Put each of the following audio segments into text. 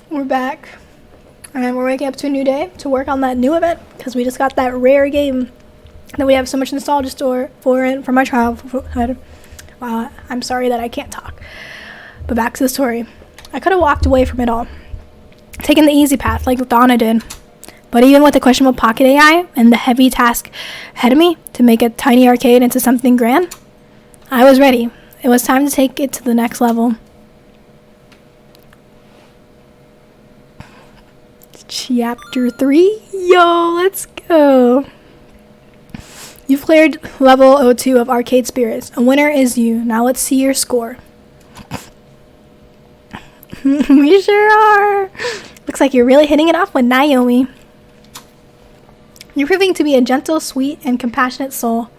We're back. And we're waking up to a new day to work on that new event because we just got that rare game that we have so much nostalgia store for and from my childhood. Wow, I'm sorry that I can't talk. But back to the story. I could have walked away from it all, taken the easy path like Donna did. But even with the questionable pocket AI and the heavy task ahead of me to make a tiny arcade into something grand, I was ready. It was time to take it to the next level. Chapter 3? Yo, let's go. You've cleared level 02 of Arcade Spirits. A winner is you. Now let's see your score. We sure are. Looks like you're really hitting it off with Naomi. You're proving to be a gentle, sweet, and compassionate soul.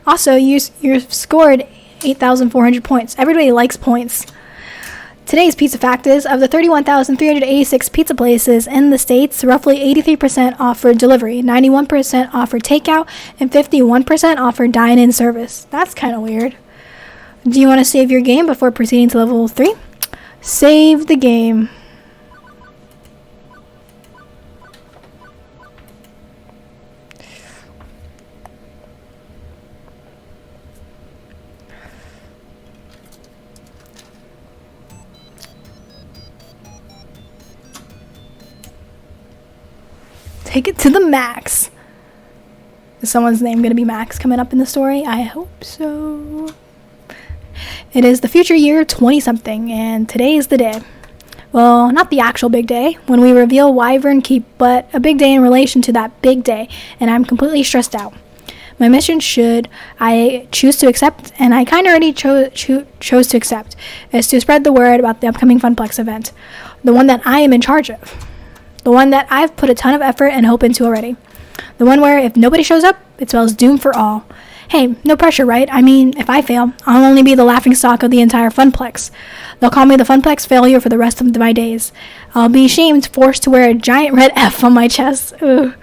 Also, you've scored 8,400 points. Everybody likes points. Today's pizza fact is, of the 31,386 pizza places in the States, roughly 83% offer delivery, 91% offer takeout, and 51% offer dine-in service. That's kind of weird. Do you want to save your game before proceeding to level 3? Save the game. Take it to the max. Is someone's name going to be Max coming up in the story? I hope so. It is the future year 20-something, and today is the day. Well, not the actual big day, when we reveal Wyvern Keep, but a big day in relation to that big day, and I'm completely stressed out. My mission, should I choose to accept, and I kind of already chose to accept, is to spread the word about the upcoming Funplex event, the one that I am in charge of. The one that I've put a ton of effort and hope into already. The one where if nobody shows up, it spells doom for all. Hey, no pressure, right? I mean, if I fail, I'll only be the laughingstock of the entire Funplex. They'll call me the Funplex failure for the rest of my days. I'll be shamed, forced to wear a giant red F on my chest. Ooh,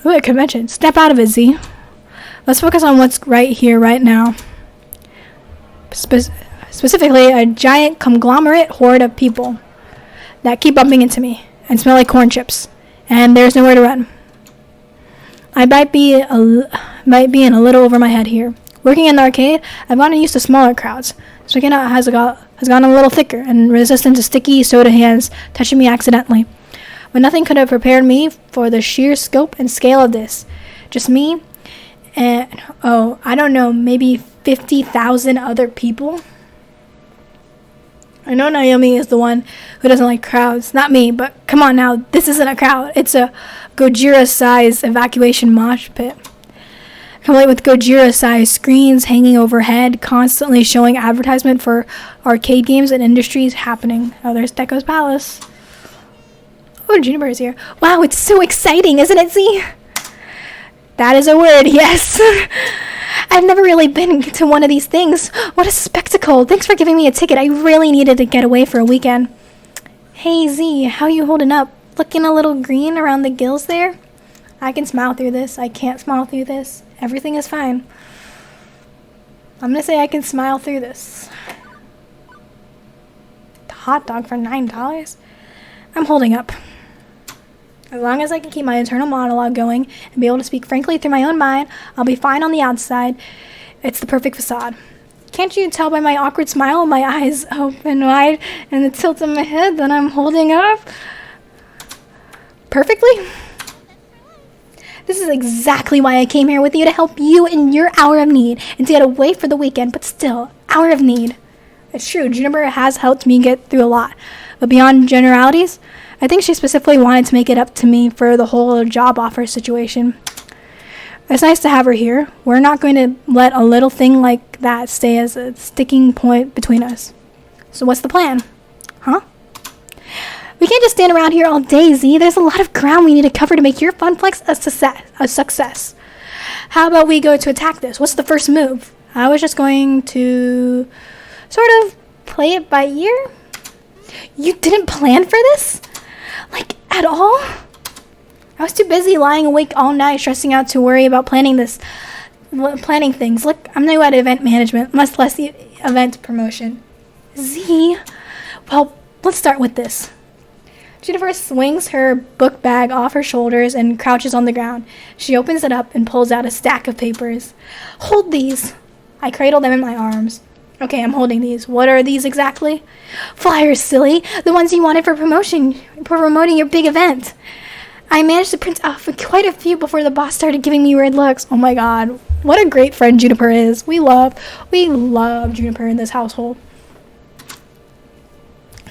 a convention. Snap out of it, Z. Let's focus on what's right here, right now. Specifically, a giant conglomerate horde of people that keep bumping into me and smell like corn chips, and there's nowhere to run. I might be in a little over my head here. Working in the arcade, I've gotten used to smaller crowds. Sticking out has gotten a little thicker and resistant to sticky soda hands touching me accidentally. But nothing could have prepared me for the sheer scope and scale of this. Just me and, I don't know, maybe 50,000 other people. I know Naomi is the one who doesn't like crowds. Not me, but come on now. This isn't a crowd. It's a Gojira-sized evacuation mosh pit. Complete with Gojira-sized screens hanging overhead, constantly showing advertisement for arcade games and industries happening. Oh, there's Deco's Palace. Oh, Juniper is here. Wow, it's so exciting, isn't it, Z? That is a word, yes. I've never really been to one of these things. What a spectacle. Thanks for giving me a ticket. I really needed to get away for a weekend. Hey, Z, how you holding up? Looking a little green around the gills there? I can smile through this. I can't smile through this. Everything is fine. I'm going to say I can smile through this. The hot dog for $9? I'm holding up. As long as I can keep my internal monologue going and be able to speak frankly through my own mind, I'll be fine on the outside. It's the perfect facade. Can't you tell by my awkward smile, my eyes open wide, and the tilt of my head that I'm holding up perfectly? This is exactly why I came here with you, to help you in your hour of need and to get away for the weekend, but still, hour of need. It's true, Juniper has helped me get through a lot, but beyond generalities, I think she specifically wanted to make it up to me for the whole job offer situation. It's nice to have her here. We're not going to let a little thing like that stay as a sticking point between us. So what's the plan? Huh? We can't just stand around here all day, Z. There's a lot of ground we need to cover to make your Funplex a success. How about we go to attack this? What's the first move? I was just going to sort of play it by ear. You didn't plan for this? Like, at all? I was too busy lying awake all night stressing out to worry about planning things. Look, I'm new at event management, much less the event promotion. Z? Well, Let's start with this. Juniper swings her book bag off her shoulders and crouches on the ground. She opens it up and pulls out a stack of papers. Hold these. I cradle them in my arms. Okay, I'm holding these. What are these exactly? Flyers, silly. The ones you wanted for promoting your big event. I managed to print off quite a few before the boss started giving me weird looks. Oh my god. What a great friend Juniper is. We love Juniper in this household.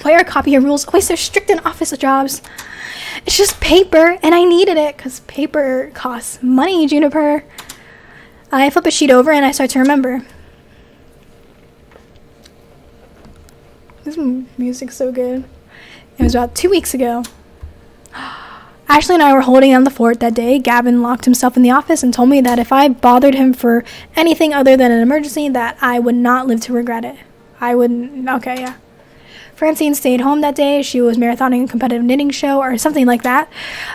Why are copy rules always so strict in office jobs? It's just paper, and I needed it because paper costs money, Juniper. I flip a sheet over and I start to remember. This music's so good. It was about 2 weeks ago. Ashley and I were holding down the fort that day. Gavin locked himself in the office and told me that if I bothered him for anything other than an emergency, that I would not live to regret it. I wouldn't. Okay, yeah. Francine stayed home that day. She was marathoning a competitive knitting show or something like that.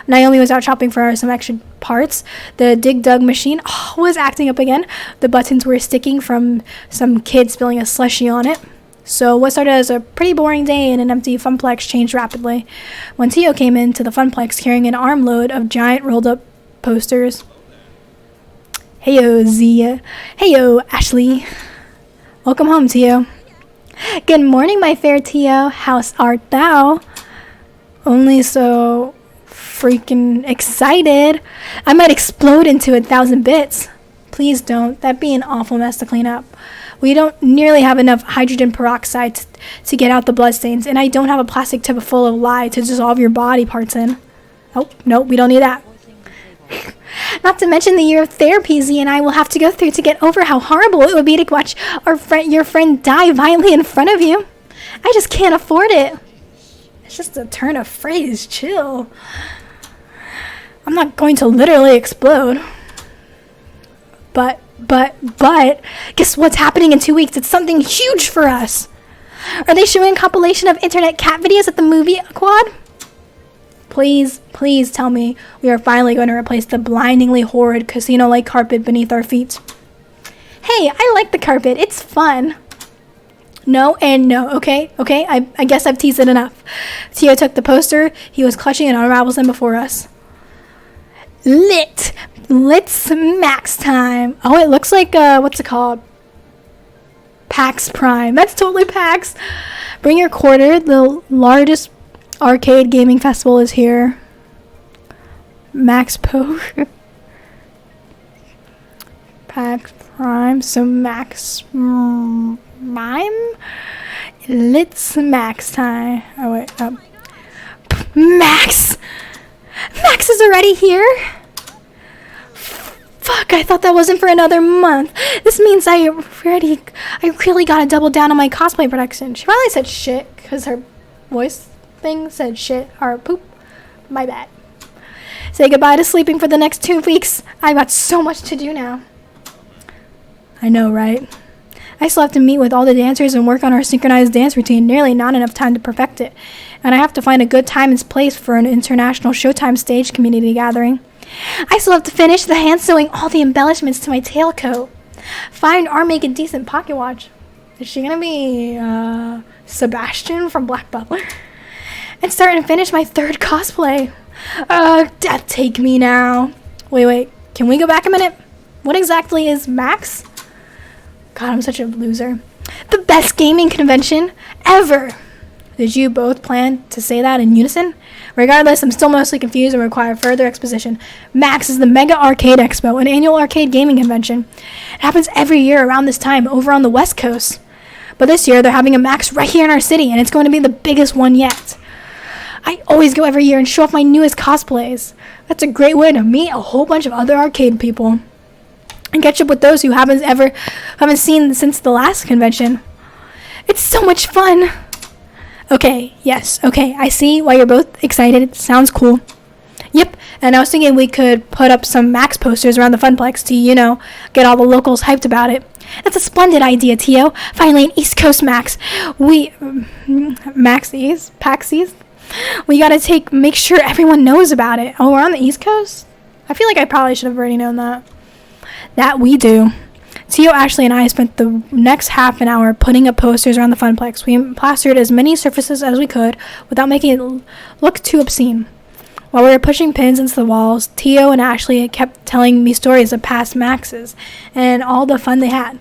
Naomi was out shopping for some extra parts. The Dig Dug machine was acting up again. The buttons were sticking from some kid spilling a slushie on it. So what started as a pretty boring day in an empty funplex changed rapidly when Tio came into the funplex carrying an armload of giant rolled up posters. Heyo, Zia. Heyo, Ashley. Welcome home, Tio. Good morning, my fair Tio. How art thou? Only so freaking excited. I might explode into 1,000 bits. Please don't. That'd be an awful mess to clean up. We don't nearly have enough hydrogen peroxide to get out the bloodstains, and I don't have a plastic tub full of lye to dissolve your body parts in. Oh, no, we don't need that. Not to mention the year of therapy Z and I will have to go through to get over how horrible it would be to watch your friend die violently in front of you. I just can't afford it. It's just a turn of phrase. Chill. I'm not going to literally explode. But, guess what's happening in 2 weeks? It's something huge for us. Are they showing a compilation of internet cat videos at the movie quad? Please tell me we are finally going to replace the blindingly horrid casino-like carpet beneath our feet. Hey, I like the carpet. It's fun. No and no, okay? I guess I've teased it enough. Tio took the poster he was clutching and unravels them before us. Let's max time. Oh, it looks like, what's it called? PAX Prime. That's totally PAX. Bring your quarter. The largest arcade gaming festival is here. Max Poke. PAX Prime. So Max Mime? Let's max time. Oh, wait. Max is already here? Fuck, I thought that wasn't for another month. This means I really gotta double down on my cosplay production. She finally said shit, because her voice thing said shit, or poop. My bad. Say goodbye to sleeping for the next 2 weeks. I've got so much to do now. I know, right? I still have to meet with all the dancers and work on our synchronized dance routine. Nearly not enough time to perfect it. And I have to find a good time and place for an international Showtime stage community gathering. I still have to finish the hand sewing all the embellishments to my tailcoat. Find or make a decent pocket watch. Is she gonna be Sebastian from Black Butler? And start and finish my 3rd cosplay. Death take me now. Wait, can we go back a minute? What exactly is MAX? God, I'm such a loser. The best gaming convention ever. Did you both plan to say that in unison? Regardless, I'm still mostly confused and require further exposition. MAX is the Mega Arcade Expo, an annual arcade gaming convention. It happens every year around this time over on the West Coast. But this year, they're having a MAX right here in our city, and it's going to be the biggest one yet. I always go every year and show off my newest cosplays. That's a great way to meet a whole bunch of other arcade people and catch up with those who haven't seen since the last convention. It's so much fun. Okay, I see why you're both excited. It sounds cool. Yep, and I was thinking we could put up some Max posters around the Funplex to, get all the locals hyped about it. That's a splendid idea, Tio. Finally, an East Coast Max. PAX East? We gotta make sure everyone knows about it. Oh, we're on the East Coast? I feel like I probably should have already known that. That we do. Tio, Ashley, and I spent the next half an hour putting up posters around the Funplex. We plastered as many surfaces as we could without making it look too obscene. While we were pushing pins into the walls, Tio and Ashley kept telling me stories of past Maxes and all the fun they had.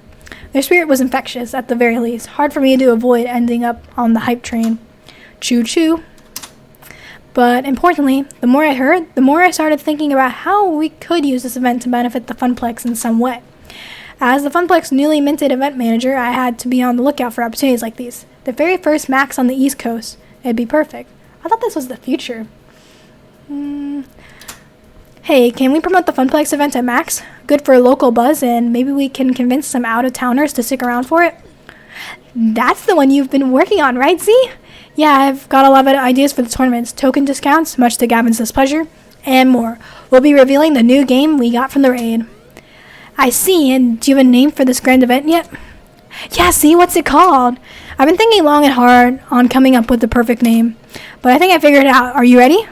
Their spirit was infectious, at the very least. Hard for me to avoid ending up on the hype train. Choo-choo. But importantly, the more I heard, the more I started thinking about how we could use this event to benefit the Funplex in some way. As the Funplex newly minted event manager, I had to be on the lookout for opportunities like these. The very first Max on the East Coast. It'd be perfect. I thought this was the future. Hey, can we promote the Funplex event at Max? Good for a local buzz, and maybe we can convince some out-of-towners to stick around for it. That's the one you've been working on, right, Z? Yeah, I've got a lot of ideas for the tournaments, token discounts, much to Gavin's displeasure, and more. We'll be revealing the new game we got from the raid. I see, and do you have a name for this grand event yet? Yeah, see, what's it called? I've been thinking long and hard on coming up with the perfect name, but I think I figured it out. Are you ready?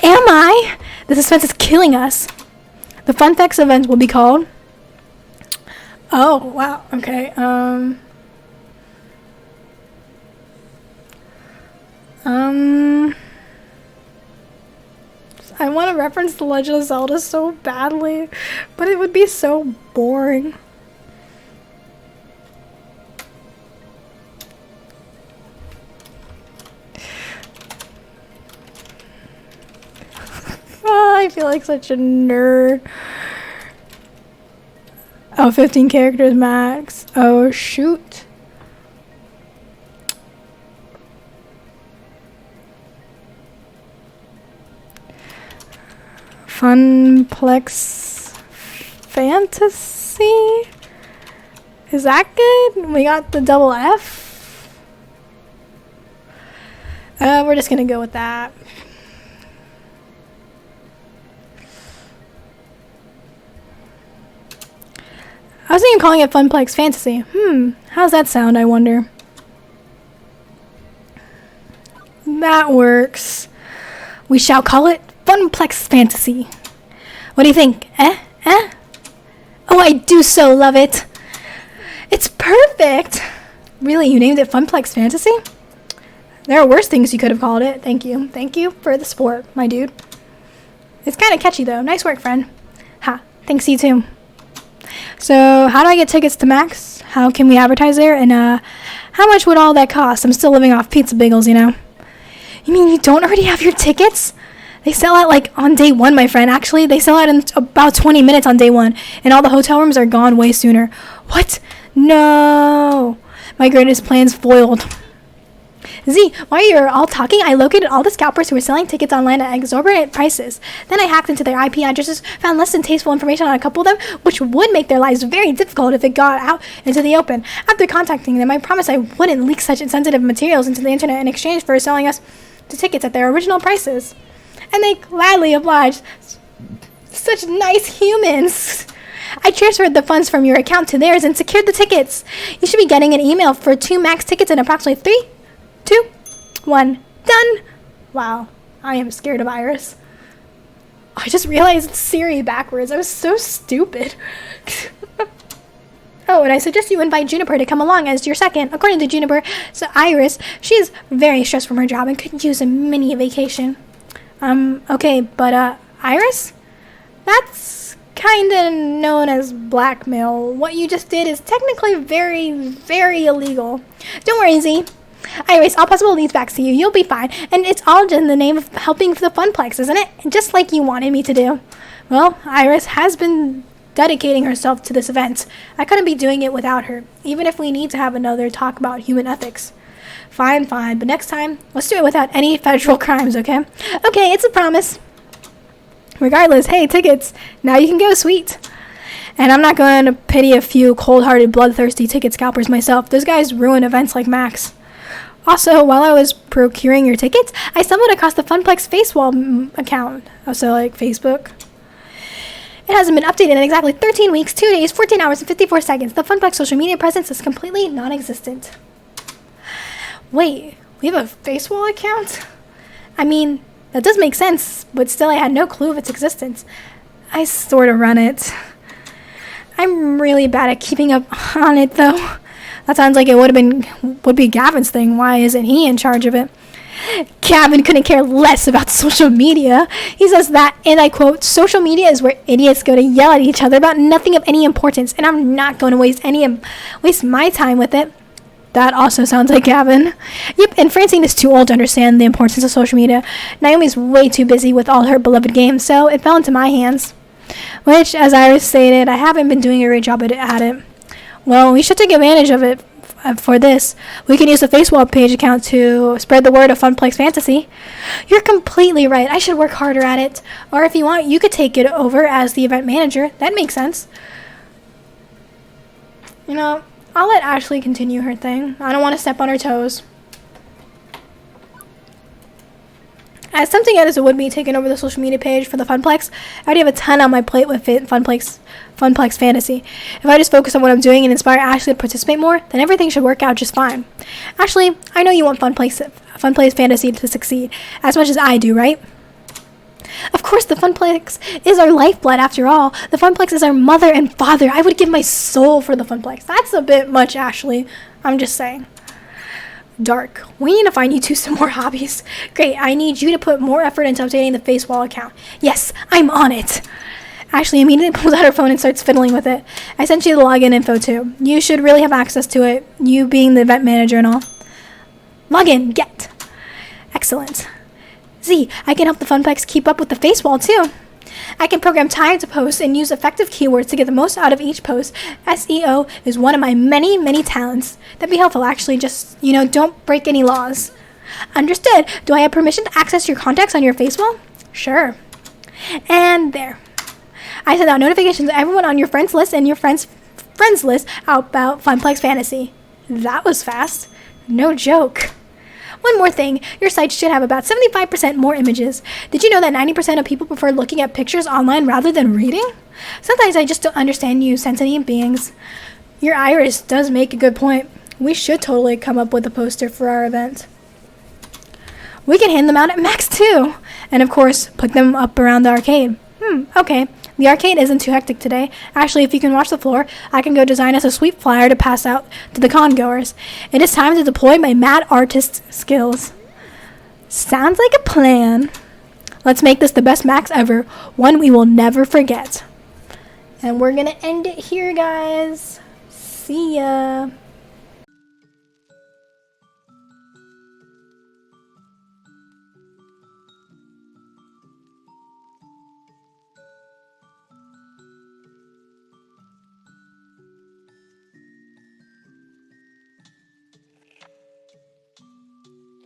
Am I? The suspense is killing us. The Funplex event will be called... Oh, wow, okay, I want to reference The Legend of Zelda so badly, but it would be so boring. Oh, I feel like such a nerd. Oh, 15 characters max. Oh, shoot. Funplex Fantasy? Is that good? We got the double F? We're just gonna go with that. I was thinking of calling it Funplex Fantasy. How's that sound, I wonder? That works. We shall call it Funplex Fantasy. What do you think? Eh? Oh, I do so love it. It's perfect. Really, you named it Funplex Fantasy? There are worse things you could have called it. Thank you. Thank you for the support, my dude. It's kind of catchy, though. Nice work, friend. Ha. Thanks, you too. So, how do I get tickets to Max? How can we advertise there? And, how much would all that cost? I'm still living off pizza bagels, you know. You mean you don't already have your tickets? They sell out, like, on day one, my friend. Actually, they sell out in about 20 minutes on day one. And all the hotel rooms are gone way sooner. What? No. My greatest plan's foiled. Z, while you're all talking, I located all the scalpers who were selling tickets online at exorbitant prices. Then I hacked into their IP addresses, found less than tasteful information on a couple of them, which would make their lives very difficult if it got out into the open. After contacting them, I promised I wouldn't leak such sensitive materials into the internet in exchange for selling us the tickets at their original prices. And they gladly obliged. Such nice humans. I transferred the funds from your account to theirs and secured the tickets. You should be getting an email for 2 Max tickets in approximately 3, 2, 1. Done. Wow, I am scared of Iris. I just realized it's Siri backwards. I was so stupid. Oh, and I suggest you invite Juniper to come along as your second. According to Juniper, so Iris, she is very stressed from her job and could use a mini vacation. Okay, but, Iris? That's kinda known as blackmail. What you just did is technically very, very illegal. Don't worry, Z. Iris, all possible leads back to you. You'll be fine. And it's all in the name of helping the Funplex, isn't it? Just like you wanted me to do. Well, Iris has been dedicating herself to this event. I couldn't be doing it without her, even if we need to have another talk about human ethics. Fine, but next time, let's do it without any federal crimes, okay? Okay, it's a promise. Regardless, hey, tickets. Now you can go, sweet. And I'm not going to pity a few cold-hearted, bloodthirsty ticket scalpers myself. Those guys ruin events like Max. Also, while I was procuring your tickets, I stumbled across the Funplex Facewall account. Also, like, Facebook. It hasn't been updated in exactly 13 weeks, 2 days, 14 hours, and 54 seconds. The Funplex social media presence is completely non-existent. Wait, we have a Facewall account? I mean, that does make sense, but still I had no clue of its existence. I sort of run it. I'm really bad at keeping up on it, though. That sounds like it would be Gavin's thing. Why isn't he in charge of it? Gavin couldn't care less about social media. He says that, and I quote, "Social media is where idiots go to yell at each other about nothing of any importance, and I'm not going to waste my time with it." That also sounds like Gavin. Yep, and Francine is too old to understand the importance of social media. Naomi's way too busy with all her beloved games, so it fell into my hands. Which, as Iris stated, I haven't been doing a great job at it. Well, we should take advantage of it. For this, we can use the Facebook page account to spread the word of Funplex Fantasy. You're completely right. I should work harder at it. Or if you want, you could take it over as the event manager. That makes sense. You know, I'll let Ashley continue her thing. I don't want to step on her toes. As tempting as it would be taking over the social media page for the Funplex, I already have a ton on my plate with Funplex Fantasy. If I just focus on what I'm doing and inspire Ashley to participate more, then everything should work out just fine. Ashley, I know you want Funplex Fantasy to succeed as much as I do, right? Of course, the Funplex is our lifeblood after all. The Funplex is our mother and father. I would give my soul for the Funplex. That's a bit much, Ashley. I'm just saying. Dark. We need to find you two some more hobbies. Great, I need you to put more effort into updating the Facewall account. Yes, I'm on it. Ashley immediately pulls out her phone and starts fiddling with it. I sent you the login info too. You should really have access to it, you being the event manager and all. Login, get. Excellent. Z, I can help the Funplex keep up with the Facewall too. I can program time to post and use effective keywords to get the most out of each post. SEO is one of my many, many talents. That'd be helpful, actually. Just, don't break any laws. Understood. Do I have permission to access your contacts on your Facewall? Sure. And there. I sent out notifications to everyone on your friends list and your friends list about Funplex Fantasy. That was fast. No joke. One more thing, your site should have about 75% more images. Did you know that 90% of people prefer looking at pictures online rather than reading? Sometimes I just don't understand you sentient beings. Your Iris does make a good point. We should totally come up with a poster for our event. We can hand them out at Max too. And of course, put them up around the arcade. Okay. The arcade isn't too hectic today. Actually, if you can watch the floor, I can go design us a sweet flyer to pass out to the con-goers. It is time to deploy my mad artist skills. Sounds like a plan. Let's make this the best Max ever, one we will never forget. And we're gonna end it here, guys. See ya.